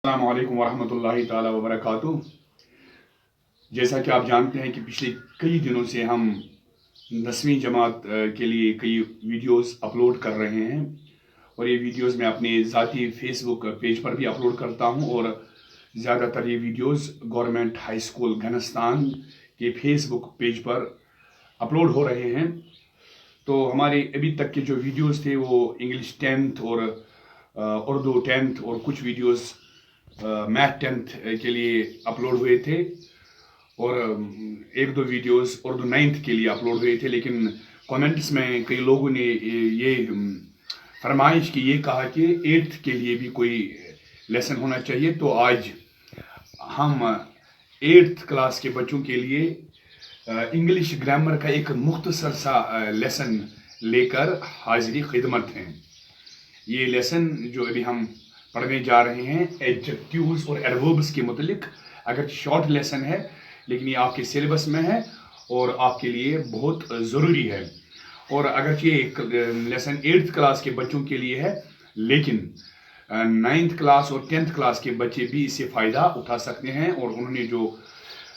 अस्सलामु अलैकुम वरहमतुल्लाहि ताला वबरकातुहू। जैसा कि आप जानते हैं कि पिछले कई दिनों से हम 10वीं जमात के लिए कई वीडियोस अपलोड कर रहे हैं और ये वीडियोस मैं अपने ज़ाती फेसबुक पेज पर भी अपलोड करता हूं और ज़्यादातर ये वीडियोस गवर्नमेंट हाई स्कूल घनस्तान के फेसबुक पेज पर अपलोड हो रहे हैं। तो हमारे अभी तक के जो वीडियोस थे वो इंग्लिश 10th और उर्दू 10th और कुछ वीडियोस मैथ 10th के लिए अपलोड हुए थे और एक दो वीडियोस उर्दू 9th के लिए अपलोड हुए थे। लेकिन कमेंट्स में कई लोगों ने ये फरमाइश की, ये कहा कि 8th के लिए भी कोई लेसन होना चाहिए। तो आज हम 8th क्लास के बच्चों के लिए इंग्लिश ग्रामर का एक मुख्तसर सा लेसन लेकर हाजिरी खिदमत हैं। ये लेसन जो अभी हम पढ़ने जा रहे हैं एडजेक्टिव्स और एडवर्ब्स के मुतालिक, अगर शॉर्ट लेसन है लेकिन ये आपके सिलेबस में है और आपके लिए बहुत ज़रूरी है। और अगर ये लेसन 8th क्लास के बच्चों के लिए है लेकिन 9th क्लास और 10th क्लास के बच्चे भी इससे फ़ायदा उठा सकते हैं और उन्होंने जो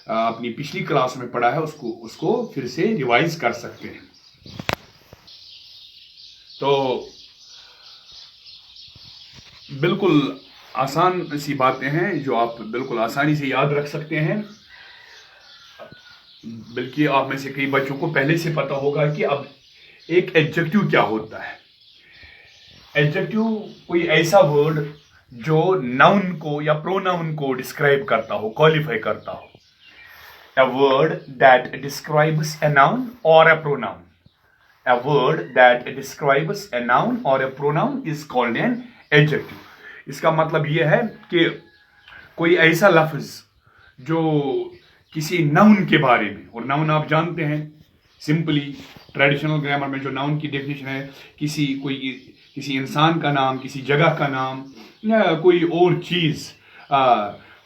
अपनी पिछली क्लास में पढ़ा है उसको फिर से रिवाइज कर सकते हैं। तो बिल्कुल आसान सी बातें हैं जो आप बिल्कुल आसानी से याद रख सकते हैं। बल्कि आप में से कई बच्चों को पहले से पता होगा कि अब एक एडजेक्टिव क्या होता है। एडजेक्टिव कोई ऐसा वर्ड जो नाउन को या प्रोनाउन को डिस्क्राइब करता हो, क्वालिफाई करता हो। A word that describes a noun or a pronoun. A word that describes a noun or a pronoun is called an adjective. इसका मतलब यह है कि कोई ऐसा लफ्ज जो किसी नाउन के बारे में, और नाउन आप जानते हैं सिंपली ट्रेडिशनल ग्रामर में जो नाउन की डेफिनेशन है, किसी इंसान का नाम, किसी जगह का नाम या कोई और चीज़,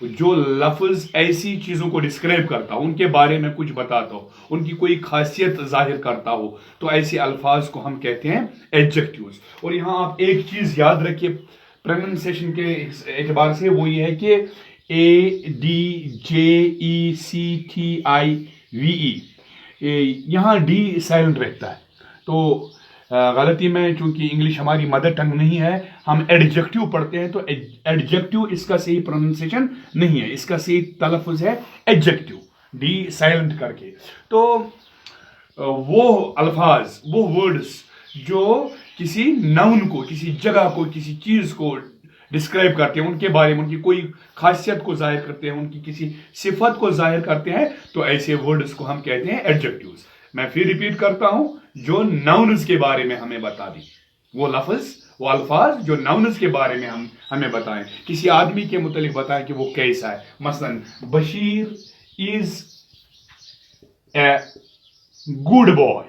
जो लफ्ज ऐसी चीज़ों को डिस्क्राइब करता हो, उनके बारे में कुछ बताता हो, उनकी कोई खासियत जाहिर करता हो, तो ऐसे अल्फाज को हम कहते हैं एडजेक्टिव्स। और यहाँ आप एक चीज़ याद रखिए प्रोनाउंसिएशन के एतबार से, वो ये है कि ADJECTIVE, यहाँ डी साइलेंट रहता है। तो गलती में, चूंकि इंग्लिश हमारी मदर टंग नहीं है, हम एडजेक्टिव पढ़ते हैं, तो एडजेक्टिव इसका सही प्रोनाउंसिएशन नहीं है, इसका सही तलफ़ुज़ है एडजेक्टिव, डी साइलेंट करके। तो वो अल्फाज, वो वर्ड्स जो किसी नाउन को, किसी जगह को, किसी चीज़ को डिस्क्राइब करते हैं, उनके बारे में, उनकी कोई खासियत को जाहिर करते हैं, उनकी किसी सिफत को जाहिर करते हैं, तो ऐसे वर्ड्स को हम कहते हैं एडजेक्टिव्स। मैं फिर रिपीट करता हूं, जो नाउन्स के बारे में हमें बता दें, वो लफ्ज, वो अल्फाज जो नाउन्स के बारे में हमें बताएं, किसी आदमी के मुतालिक बताएं कि वो कैसा है। मसलन Bashir is a good boy.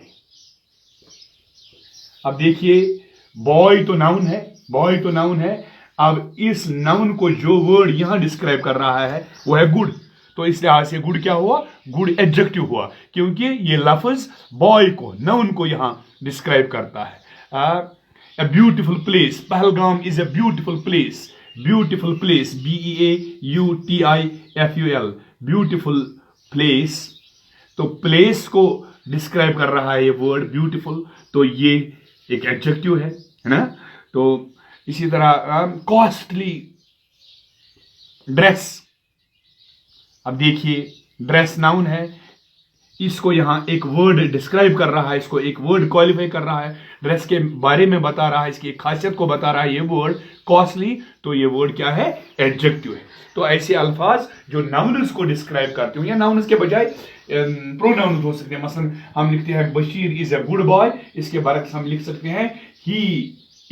अब देखिए, बॉय तो नाउन है, बॉय तो नाउन है। अब इस नाउन को जो वर्ड यहां डिस्क्राइब कर रहा है वो है गुड, तो इस लिहाज से गुड क्या हुआ, गुड एडजेक्टिव हुआ, क्योंकि ये लफ्ज बॉय को, नाउन को यहां डिस्क्राइब करता है। A beautiful place, Pahalgam is a beautiful place, beautiful place, BEAUTIFUL, beautiful place। तो प्लेस को डिस्क्राइब कर रहा है ये वर्ड ब्यूटीफुल, तो ये एक एडजेक्टिव है ना। तो इसी तरह कॉस्टली ड्रेस, अब देखिए ड्रेस नाउन है, इसको यहां एक वर्ड डिस्क्राइब कर रहा है, इसको एक वर्ड क्वालिफाई कर रहा है, ड्रेस के बारे में बता रहा है, इसकी एक खासियत को बता रहा है ये वर्ड कॉस्टली, तो ये वर्ड क्या है, एडजेक्टिव है। तो ऐसे अल्फाज जो नाउन्स को डिस्क्राइब करते हो, या नाउन्स के बजाय प्रोनाउन्स हो सकते हैं। मसलन हम लिखते हैं Bashir is a good boy, इसके बारे में हम लिख सकते हैं he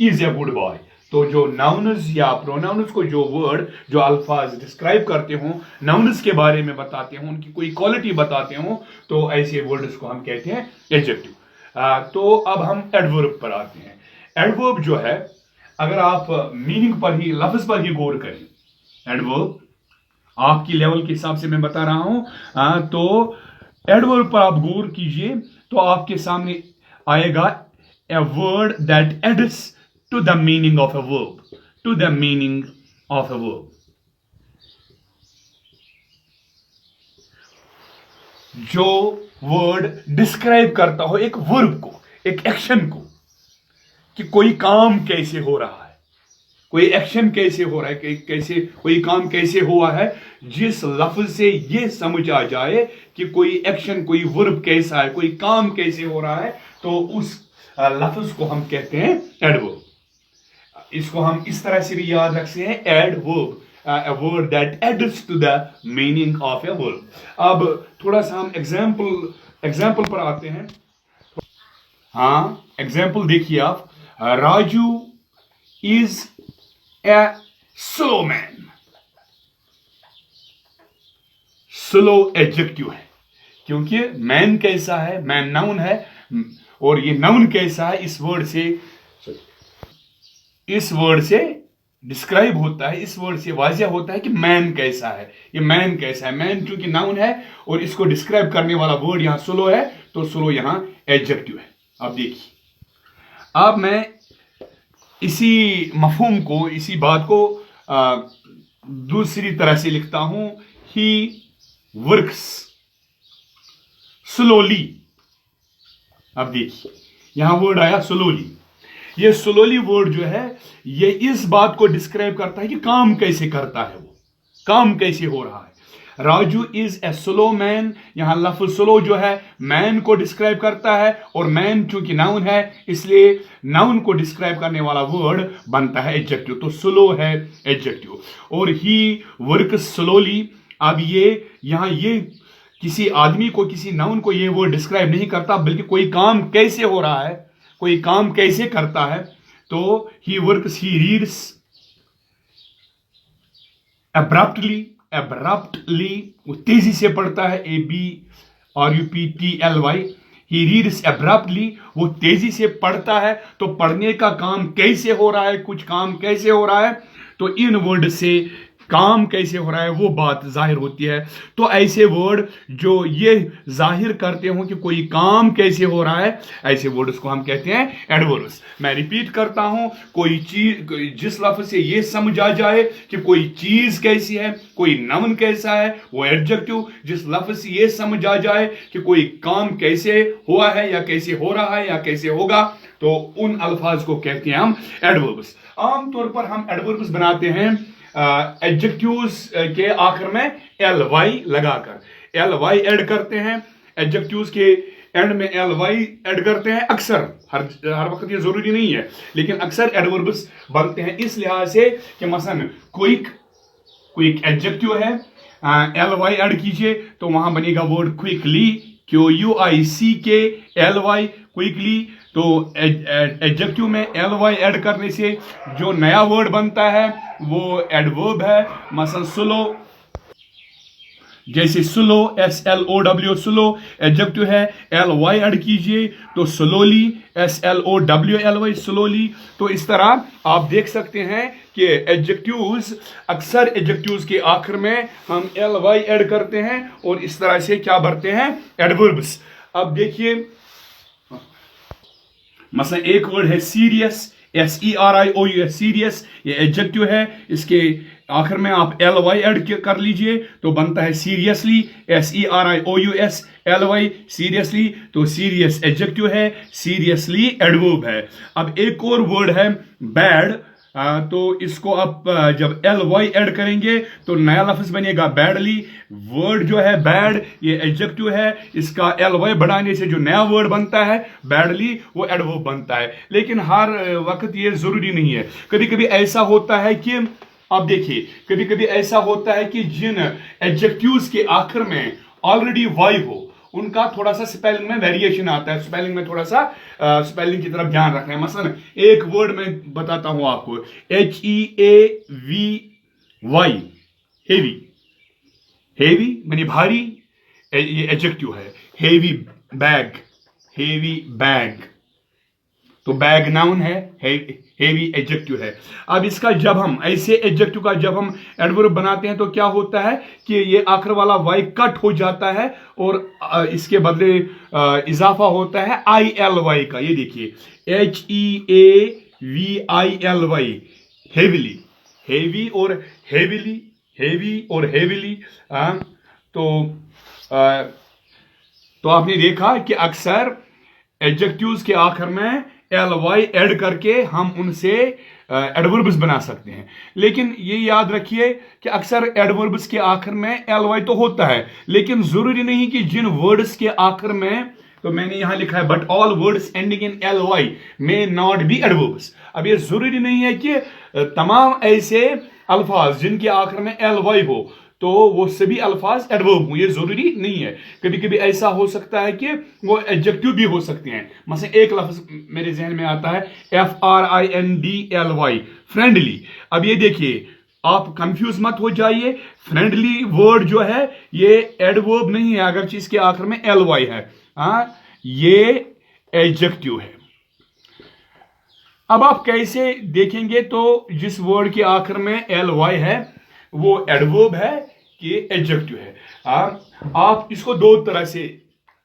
is a good boy. तो जो नाउन्स या प्रोनाउन्स को, जो वर्ड, जो अल्फाज डिस्क्राइब करते हो, नाउन्स के बारे में बताते हो, उनकी कोई क्वालिटी बताते हो, तो ऐसे वर्ड्स को हम कहते हैं एडजेक्टिव। तो अब हम एडवर्ब पर आते हैं। एडवर्ब जो है, अगर आप मीनिंग पर ही, लफ्ज पर ही गौर करें, एडवर्ब आपकी लेवल के हिसाब से मैं बता रहा हूं, तो एडवर्ब पर आप गौर कीजिए तो आपके सामने आएगा a word that adds to the meaning of a verb, to the meaning of a verb। जो वर्ड डिस्क्राइब करता हो एक वर्ब को, एक एक्शन को, कि कोई काम कैसे हो रहा है, कोई एक्शन कैसे हो रहा है, कैसे कोई काम कैसे हुआ है, जिस लफ्ज से ये समझ आ जाए कि कोई एक्शन, कोई वर्ब कैसा है, कोई काम कैसे हो रहा है, तो उस लफ्ज को हम कहते हैं एडवर्ब। इसको हम इस तरह से भी याद रखते हैं, adverb, a word that adds to the meaning of a word। अब थोड़ा सा हम एग्जाम्पल पर आते हैं। हाँ, एग्जाम्पल देखिए आप, Raju is a slow man. Slow adjective है, क्योंकि मैन कैसा है, मैन नाउन है, और ये नाउन कैसा है, इस वर्ड से डिस्क्राइब होता है, इस वर्ड से वाजिया होता है कि मैन कैसा है, ये मैन कैसा है। मैन चूंकि नाउन है और इसको डिस्क्राइब करने वाला वर्ड यहां स्लो है, तो स्लो यहां एडजेक्टिव है। अब देखिए, अब मैं इसी मफहूम को, इसी बात को दूसरी तरह से लिखता हूं, ही वर्क्स स्लोली। अब देखिए, यहां वर्ड आया स्लोली। ये स्लोली वर्ड जो है, ये इस बात को डिस्क्राइब करता है कि काम कैसे करता है, वो काम कैसे हो रहा है। Raju is a slow man, यहां लफ्ज स्लो जो है मैन को डिस्क्राइब करता है, और मैन चूंकि नाउन है इसलिए नाउन को डिस्क्राइब करने वाला वर्ड बनता है एडजेक्टिव, तो स्लो है एडजेक्टिव। और ही वर्क स्लोली, अब ये यहां ये किसी आदमी को, किसी नाउन को ये वर्ड डिस्क्राइब नहीं करता, बल्कि कोई काम कैसे हो रहा है, कोई काम कैसे करता है। तो he works, he reads abruptly, वो तेजी से पढ़ता है, ABRUPTLY। ही रीड्स एब्रप्टली, वो तेजी से पढ़ता है। तो पढ़ने का काम कैसे हो रहा है, कुछ काम कैसे हो रहा है, तो इन वर्ड से काम कैसे हो रहा है वो बात जाहिर होती है। तो ऐसे वर्ड जो ये जाहिर करते हो कि कोई काम कैसे हो रहा है, ऐसे वर्ड्स को हम कहते हैं एडवर्ब्स। मैं रिपीट करता हूं, कोई चीज, जिस लफ्ज से ये समझ आ जाए कि कोई चीज कैसी है, कोई नाउन कैसा है, वो एडजेक्टिव। जिस लफ्ज से ये समझ आ जाए कि कोई काम कैसे हुआ है, या कैसे हो रहा है, या कैसे होगा, तो उन अल्फाज को कहते हैं हम एडवर्ब्स। आमतौर पर हम एडवर्ब्स बनाते हैं एडजेक्टिव्स के आखिर में ly लगाकर। ly ऐड करते हैं, एडजेक्टिव्स के एंड में ly ऐड करते हैं। अक्सर, हर वक्त ये जरूरी नहीं है, लेकिन अक्सर एडवर्ब्स बनते हैं इस लिहाज से कि मसलन क्विक एडजेक्टिव है, ly ऐड कीजिए तो वहां बनेगा वर्ड क्विकली, QUICKLY, क्विकली। तो एडजेक्टिव में ly ऐड करने से जो नया वर्ड बनता है वो एडवर्ब है। मसलन स्लो, जैसे स्लो, SLOW, स्लो एडजेक्टिव है, ly ऐड कीजिए तो स्लोली, SLOWLY, स्लोली। तो इस तरह आप देख सकते हैं कि एडजेक्टिव्स, अक्सर एडजेक्टिव्स के आखिर में हम ly ऐड करते हैं, और इस तरह से क्या भरते हैं, एडवर्ब्स। अब देखिए, मसलन एक वर्ड है सीरियस, SERIOUS, सीरियस, ये एडजेक्टिव है, इसके आखिर में आप ly ऐड कर लीजिए तो बनता है सीरियसली, SERIOUSLY, सीरियसली। तो सीरियस एडजेक्टिव है, सीरियसली एडवर्ब है। अब एक और वर्ड है बैड, तो इसको आप जब ly ऐड करेंगे तो नया लफ्ज बनेगा बैडली। वर्ड जो है बैड, ये एडजेक्टिव है, इसका ly बढ़ाने से जो नया वर्ड बनता है बैडली, वो एडवर्ब बनता है। लेकिन हर वक्त ये जरूरी नहीं है, कभी कभी ऐसा होता है कि, आप देखिए, कभी कभी ऐसा होता है कि जिन एडजेक्टिव्स के आखिर में ऑलरेडी वाई हो, उनका थोड़ा सा स्पेलिंग में वेरिएशन आता है, स्पेलिंग में थोड़ा सा स्पेलिंग की तरफ ध्यान रखना है। मसलन एक वर्ड में बताता हूं आपको, HEAVY, हेवी, हेवी मानी भारी, ये एडजेक्टिव है। हेवी बैग, तो बैग नाउन है, हेवी एडजेक्टिव है। अब इसका जब हम ऐसे एडजेक्टिव का जब हम एडवर्ब बनाते हैं तो क्या होता है कि ये आखिर वाला वाई कट हो जाता है, और इसके बदले इजाफा होता है ILY का। ये देखिए, HEAVILY, हेवीली, हेवी और हेवीली, हेवी और हेवीली। तो तो आपने देखा कि अक्सर एडजेक्टिव्स के आखिर में एल वाई ऐड करके हम उनसे एडवर्ब्स बना सकते हैं। लेकिन ये याद रखिए कि अक्सर एडवर्ब्स के आखिर में एल वाई तो होता है, लेकिन जरूरी नहीं कि जिन वर्ड्स के आखिर में, तो मैंने यहां लिखा है but all words ending in L Y may not be adverbs. अब ये जरूरी नहीं है कि तमाम ऐसे अल्फाज जिनके आखिर में एल वाई हो तो वो सभी अल्फाज एडवर्ब हो, ये जरूरी नहीं है। कभी कभी ऐसा हो सकता है कि वो एडजेक्टिव भी हो सकते हैं। मसलन एक लफ्ज मेरे जहन में आता है FRINDLY, फ्रेंडली। अब ये देखिए, आप कंफ्यूज मत हो जाइए, फ्रेंडली वर्ड जो है ये एडवर्ब नहीं है अगर इसके आखिर में LY है, ये एडजेक्टिव है। अब आप कैसे देखेंगे, तो जिस वर्ड के आखिर में LY है वो एडवर्ब है कि एडजेक्टिव है। आप इसको दो तरह से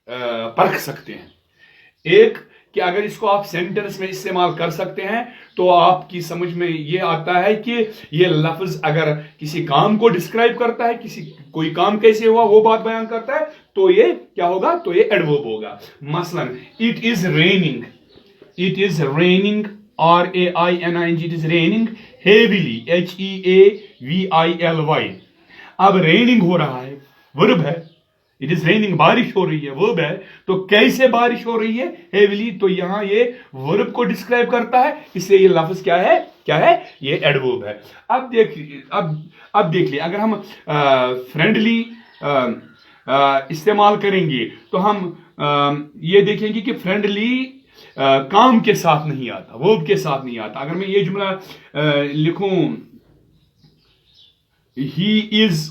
परख सकते हैं। एक कि अगर इसको आप सेंटेंस में इस्तेमाल कर सकते हैं तो आपकी समझ में ये आता है कि ये लफ्ज अगर किसी काम को डिस्क्राइब करता है, कोई काम कैसे हुआ वो बात बयान करता है, तो ये क्या होगा, तो ये एडवर्ब होगा। मसलन it is raining, it is raining RAINING, it is raining heavily HEAVILY। अब रेनिंग हो रहा है, वर्ब है, इट इज रेनिंग, बारिश हो रही है, वर्ब है। तो कैसे बारिश हो रही है, हेवीली, तो यहां ये वर्ब को डिस्क्राइब करता है, इसलिए ये लफ्ज क्या है, क्या है, ये एडवर्ब है। अब देखिए, अब देख लिए, अगर हम फ्रेंडली इस्तेमाल करेंगे तो हम ये देखेंगे कि फ्रेंडली काम के साथ नहीं आता, वर्ब के साथ नहीं आता। अगर मैं ये जुमला लिखूं, ही इज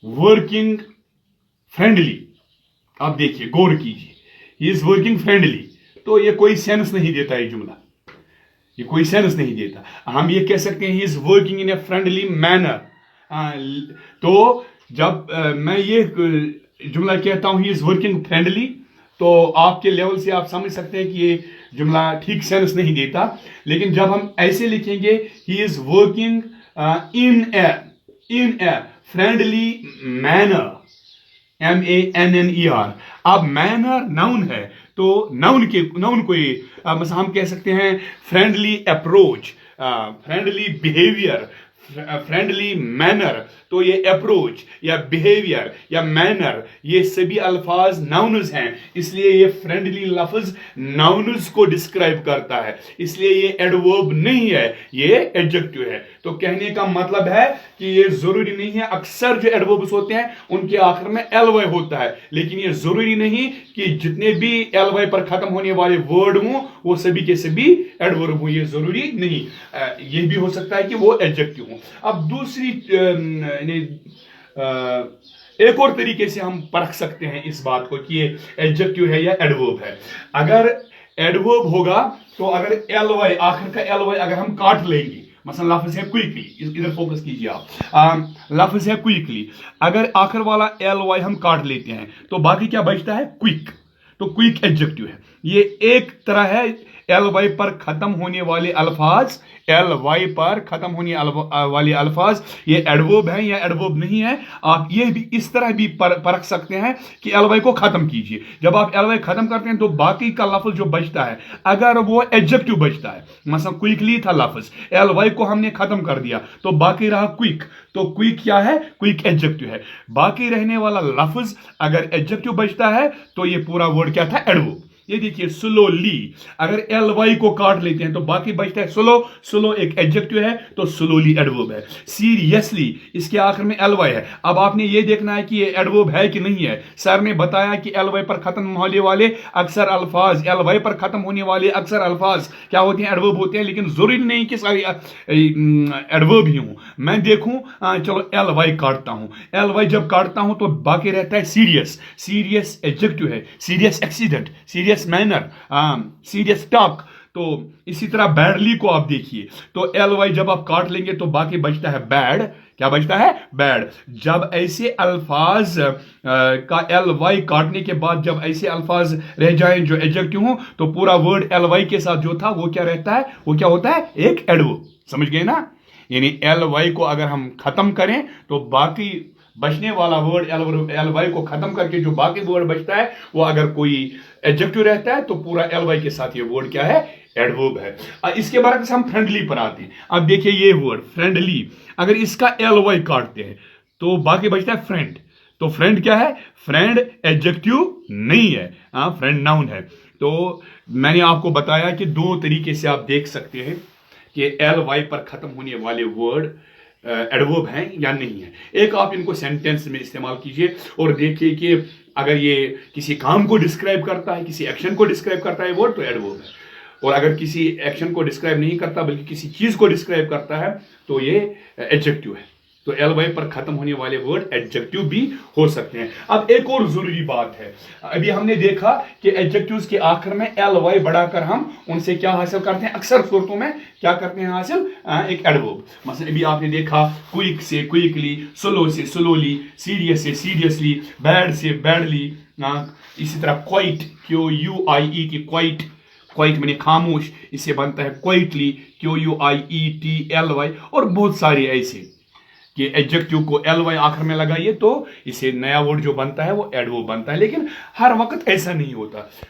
वर्किंग फ्रेंडली, आप देखिए, गौर कीजिए, ही इज वर्किंग फ्रेंडली, तो ये कोई सेंस नहीं देता, ये जुमला, ये कोई सेंस नहीं देता। हम ये कह सकते हैं he is working in a friendly manner. तो जब मैं ये जुमला कहता हूं ही इज वर्किंग फ्रेंडली, तो आपके लेवल से आप समझ सकते हैं कि ये जुमला ठीक सेंस नहीं देता। लेकिन जब हम ऐसे लिखेंगे he is working in a friendly manner, MANNER, अब मैनर नाउन है, तो नाउन को मतलब हम कह सकते हैं friendly approach, friendly behaviour, friendly manner. तो ये अप्रोच या बिहेवियर या मैनर, ये सभी अल्फाज नाउन्स हैं, इसलिए ये फ्रेंडली लफ्ज नाउन्स को डिस्क्राइब करता है, इसलिए ये एडवर्ब नहीं है, ये एडजेक्टिव है। तो कहने का मतलब है कि ये जरूरी नहीं है, अक्सर जो एडवर्ब्स होते हैं उनके आखिर में LY होता है, लेकिन ये जरूरी नहीं कि जितने भी LY पर खत्म होने वाले वर्ड हों वो सभी के सभी एडवर्ब हों, ये जरूरी नहीं। ये भी हो सकता है कि वो एडजेक्टिव हो। अब दूसरी एक और तरीके से हम परख सकते हैं इस बात को कि ये एडजेक्टिव है या एडवर्ब है। अगर एडवर्ब होगा तो अगर LY, आखिर का LY अगर हम काट लेंगे, मसलन लफ्ज है क्विकली, इधर फोकस कीजिए आप, लफ्ज है क्विकली, अगर आखिर वाला LY हम काट लेते हैं तो बाकी क्या बचता है, क्विक। तो क्विक एडजेक्टिव है। ये एक तरह है LY पर खत्म होने वाले अल्फाज, LY पर खत्म होने वाले अल्फाज ये एडवर्ब है या एडवर्ब नहीं है। आप ये भी इस तरह भी परख सकते हैं कि LY को खत्म कीजिए। जब आप LY खत्म करते हैं तो बाकी का लफ्ज जो बचता है, अगर वो एडजेक्टिव बचता है, मतलब क्विकली था लफ्ज, LY को हमने खत्म कर दिया तो बाकी रहा क्विक। तो क्विक क्या है, क्विक एडजेक्टिव है। बाकी रहने वाला लफ्ज अगर एडजेक्टिव बचता है तो ये पूरा वर्ड क्या था, एडवर्ब। ये देखिए स्लोली, अगर LY को काट लेते हैं तो बाकी बचता है स्लो, स्लो एक एडजेक्टिव है तो स्लोली एडवर्ब है। सीरियसली, इसके आखिर में LY है। अब आपने ये देखना है कि ये एडवर्ब है कि नहीं है। सर ने बताया कि LY पर खत्म होने वाले अक्सर अल्फाज, LY पर खत्म होने वाले अक्सर अल्फाज क्या होते हैं, एडवर्ब होते हैं, लेकिन जरूरी नहीं कि सारी एडवर्ब ही हूं। मैं देखूं, चलो LY काटता हूं, LY जब काटता हूं तो बाकी रहता है सीरियस, सीरियस एडजेक्टिव है, serious accident, serious manner, serious talk. तो इसी तरह बैडली को आप देखिए, तो LY जब आप काट लेंगे तो बाकी बचता है बैड। क्या बचता है, बैड। जब ऐसे अल्फाज का LY काटने के बाद जब ऐसे अल्फाज रह जाएं जो एडजेक्टिव हो तो पूरा वर्ड LY के साथ जो था वो क्या रहता है, वो क्या होता है, एक एडवर्ब। समझ गए ना। यानी LY को अगर हम खत्म करें तो बचने वाला वर्ड एल वाई को खत्म करके जो बाकी वर्ड बचता है वो अगर कोई एडजेक्टिव रहता है तो पूरा एल वाई के साथ ये वर्ड क्या है, एडवर्ब है। इसके बाद हम फ्रेंडली पर आते हैं। अब देखिए ये वर्ड फ्रेंडली, अगर इसका एल वाई काटते हैं तो बाकी बचता है फ्रेंड। तो फ्रेंड क्या है, फ्रेंड एडजेक्टिव नहीं है, फ्रेंड नाउन है। तो मैंने आपको बताया कि दो तरीके से आप देख सकते हैं कि एल वाई पर खत्म होने वाले वर्ड एडवर्ब हैं या नहीं है। एक आप इनको सेंटेंस में इस्तेमाल कीजिए और देखिए कि अगर ये किसी काम को डिस्क्राइब करता है, किसी एक्शन को डिस्क्राइब करता है वर्ड, तो एडवर्ब है। और अगर किसी एक्शन को डिस्क्राइब नहीं करता बल्कि किसी चीज को डिस्क्राइब करता है तो ये एडजेक्टिव है। तो एल वाई पर खत्म होने वाले वर्ड एडजेक्टिव भी हो सकते हैं। अब एक और जरूरी बात है, अभी हमने देखा कि एडजेक्टिव्स के आखिर में एल वाई बढ़ाकर हम उनसे क्या हासिल करते हैं, अक्सर सूरतों में क्या करते हैं हासिल, एक एडवर्ब। मतलब अभी आपने देखा क्विक से क्विकली, स्लो से स्लोली, सीरियस से सीरियसली, बैड से बैडली, इसी तरह क्वाइट, QUIET क्वाइट, क्वाइट मैंने खामोश, इससे बनता है क्वाइटली, QUIETLY, और बहुत सारे ऐसे कि एडजेक्टिव को एल वाई आखिर में लगाइए तो इसे नया वर्ड जो बनता है वो एडवर्ब बनता है। लेकिन हर वक्त ऐसा नहीं होता,